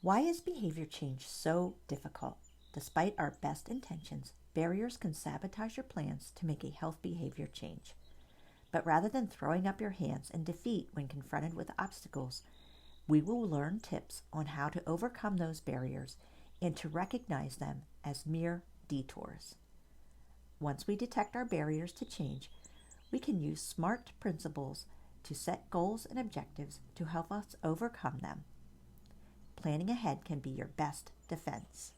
Why is behavior change so difficult? Despite our best intentions, barriers can sabotage your plans to make a health behavior change. But rather than throwing up your hands in defeat when confronted with obstacles, we will learn tips on how to overcome those barriers and to recognize them as mere detours. Once we detect our barriers to change, we can use SMART principles to set goals and objectives to help us overcome them. Planning ahead can be your best defense.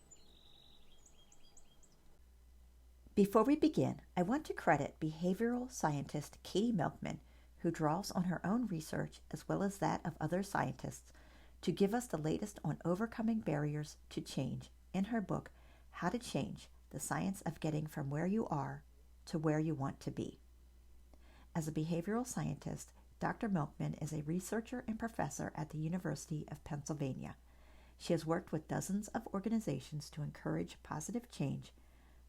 Before we begin, I want to credit behavioral scientist Katie Milkman, who draws on her own research as well as that of other scientists to give us the latest on overcoming barriers to change in her book, How to Change: The Science of Getting from Where You Are to Where You Want to Be. As a behavioral scientist, Dr. Milkman is a researcher and professor at the University of Pennsylvania. She has worked with dozens of organizations to encourage positive change,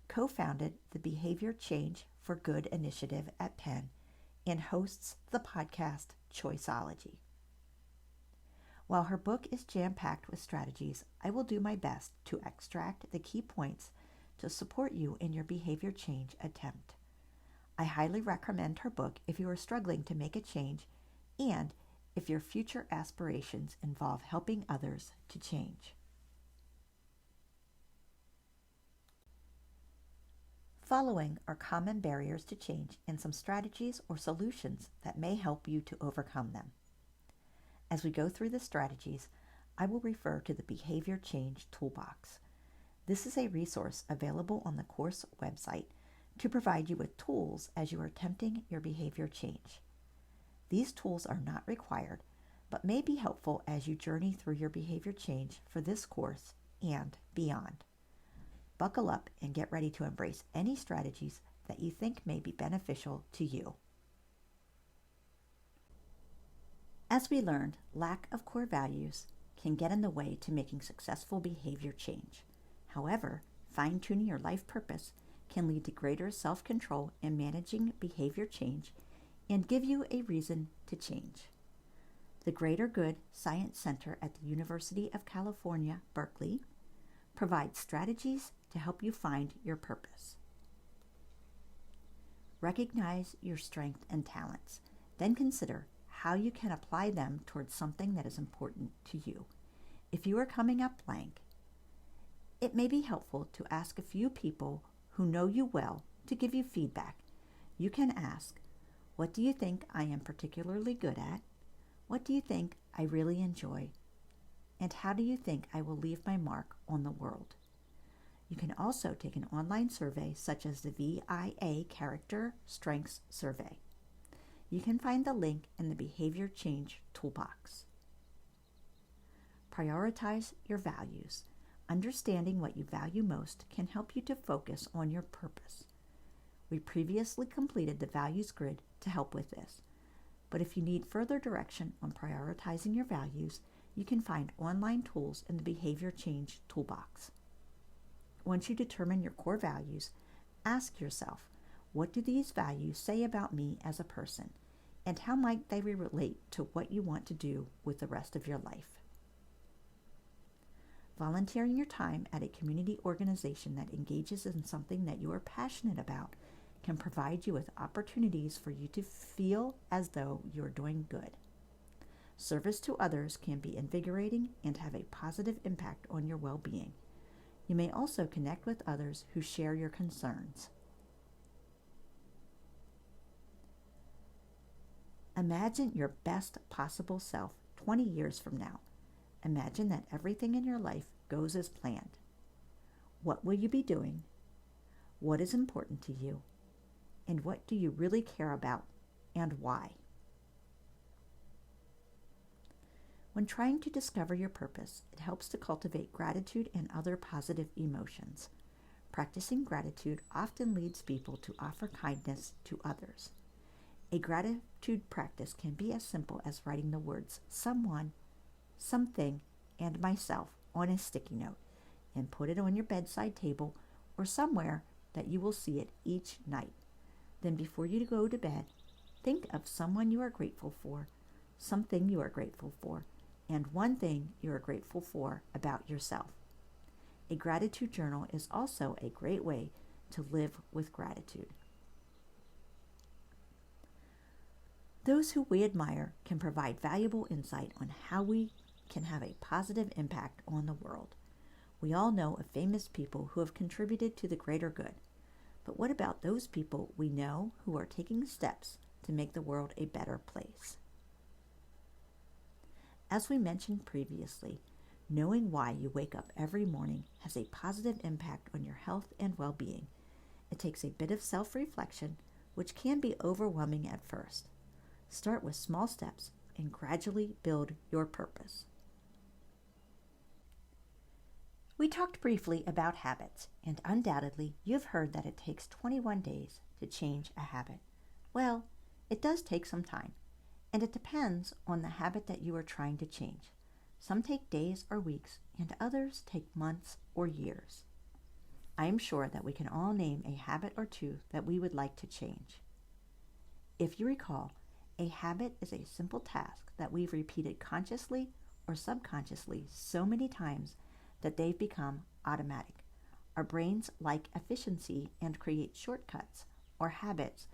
co-founded the Behavior Change for Good initiative at Penn, and hosts the podcast Choiceology. While her book is jam-packed with strategies, I will do my best to extract the key points to support you in your behavior change attempt. I highly recommend her book if you are struggling to make a change and if your future aspirations involve helping others to change. Following are common barriers to change and some strategies or solutions that may help you to overcome them. As we go through the strategies, I will refer to the Behavior Change Toolbox. This is a resource available on the course website to provide you with tools as you are attempting your behavior change. These tools are not required, but may be helpful as you journey through your behavior change for this course and beyond. Buckle up and get ready to embrace any strategies that you think may be beneficial to you. As we learned, lack of core values can get in the way to making successful behavior change. However, fine-tuning your life purpose can lead to greater self-control in managing behavior change and give you a reason to change. The Greater Good Science Center at the University of California, Berkeley, provides strategies to help you find your purpose. Recognize your strengths and talents, then consider how you can apply them towards something that is important to you. If you are coming up blank, it may be helpful to ask a few people who know you well to give you feedback. You can ask, what do you think I am particularly good at? What do you think I really enjoy? And how do you think I will leave my mark on the world? You can also take an online survey such as the VIA Character Strengths Survey. You can find the link in the Behavior Change Toolbox. Prioritize your values. Understanding what you value most can help you to focus on your purpose. We previously completed the values grid to help with this, but if you need further direction on prioritizing your values, you can find online tools in the Behavior Change Toolbox. Once you determine your core values, ask yourself, what do these values say about me as a person, and how might they relate to what you want to do with the rest of your life? Volunteering your time at a community organization that engages in something that you are passionate about can provide you with opportunities for you to feel as though you are doing good. Service to others can be invigorating and have a positive impact on your well-being. You may also connect with others who share your concerns. Imagine your best possible self 20 years from now. Imagine that everything in your life goes as planned. What will you be doing? What is important to you? And what do you really care about and why? When trying to discover your purpose, it helps to cultivate gratitude and other positive emotions. Practicing gratitude often leads people to offer kindness to others. A gratitude practice can be as simple as writing the words someone, something, and myself on a sticky note and put it on your bedside table or somewhere that you will see it each night. Then before you go to bed, think of someone you are grateful for, something you are grateful for, and one thing you are grateful for about yourself. A gratitude journal is also a great way to live with gratitude. Those who we admire can provide valuable insight on how we can have a positive impact on the world. We all know of famous people who have contributed to the greater good. But what about those people we know who are taking steps to make the world a better place? As we mentioned previously, knowing why you wake up every morning has a positive impact on your health and well-being. It takes a bit of self-reflection, which can be overwhelming at first. Start with small steps and gradually build your purpose. We talked briefly about habits, and undoubtedly you've heard that it takes 21 days to change a habit. Well, it does take some time, and it depends on the habit that you are trying to change. Some take days or weeks, and others take months or years. I am sure that we can all name a habit or two that we would like to change. If you recall, a habit is a simple task that we've repeated consciously or subconsciously so many times that they've become automatic. Our brains like efficiency and create shortcuts or habits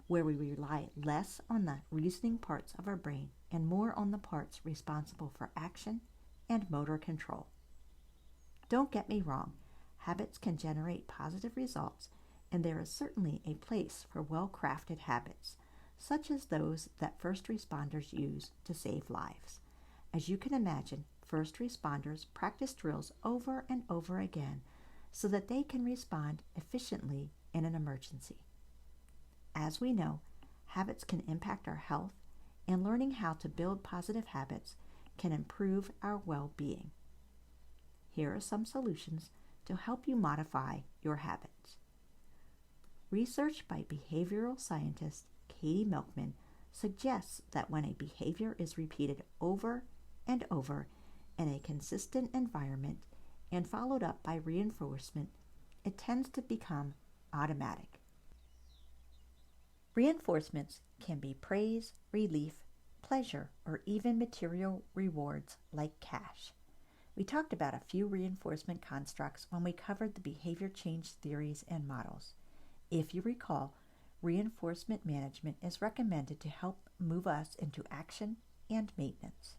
where we rely less on the reasoning parts of our brain and more on the parts responsible for action and motor control. Don't get me wrong, habits can generate positive results, and there is certainly a place for well-crafted habits, such as those that first responders use to save lives. As you can imagine, first responders practice drills over and over again so that they can respond efficiently in an emergency. As we know, habits can impact our health, and learning how to build positive habits can improve our well-being. Here are some solutions to help you modify your habits. Research by behavioral scientist Katie Milkman suggests that when a behavior is repeated over and over in a consistent environment and followed up by reinforcement, it tends to become automatic. Reinforcements can be praise, relief, pleasure, or even material rewards like cash. We talked about a few reinforcement constructs when we covered the behavior change theories and models. If you recall, reinforcement management is recommended to help move us into action and maintenance.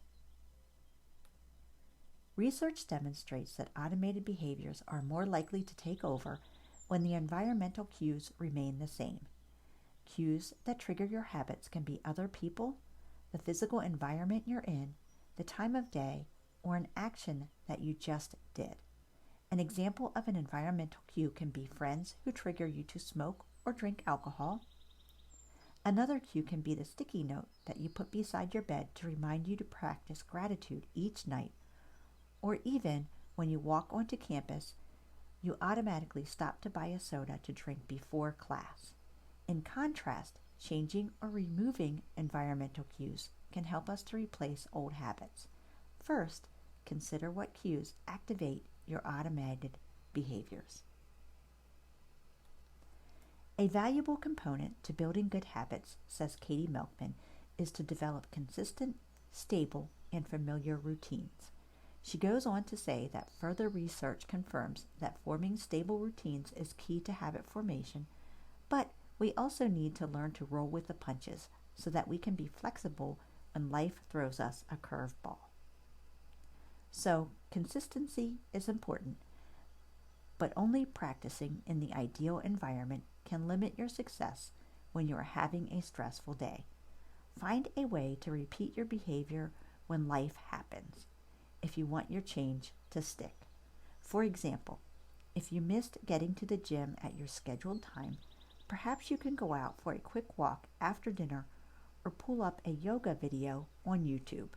Research demonstrates that automated behaviors are more likely to take over when the environmental cues remain the same. Cues that trigger your habits can be other people, the physical environment you're in, the time of day, or an action that you just did. An example of an environmental cue can be friends who trigger you to smoke or drink alcohol. Another cue can be the sticky note that you put beside your bed to remind you to practice gratitude each night, or even when you walk onto campus, you automatically stop to buy a soda to drink before class. In contrast, changing or removing environmental cues can help us to replace old habits. First, consider what cues activate your automated behaviors. A valuable component to building good habits, says Katie Milkman, is to develop consistent, stable, and familiar routines. She goes on to say that further research confirms that forming stable routines is key to habit formation, but we also need to learn to roll with the punches so that we can be flexible when life throws us a curveball. So, consistency is important, but only practicing in the ideal environment can limit your success when you are having a stressful day. Find a way to repeat your behavior when life happens if you want your change to stick. For example, if you missed getting to the gym at your scheduled time, perhaps you can go out for a quick walk after dinner or pull up a yoga video on YouTube.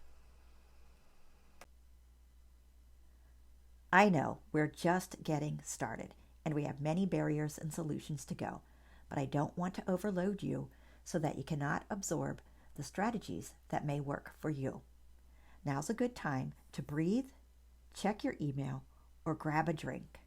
I know we're just getting started and we have many barriers and solutions to go, but I don't want to overload you so that you cannot absorb the strategies that may work for you. Now's a good time to breathe, check your email, or grab a drink.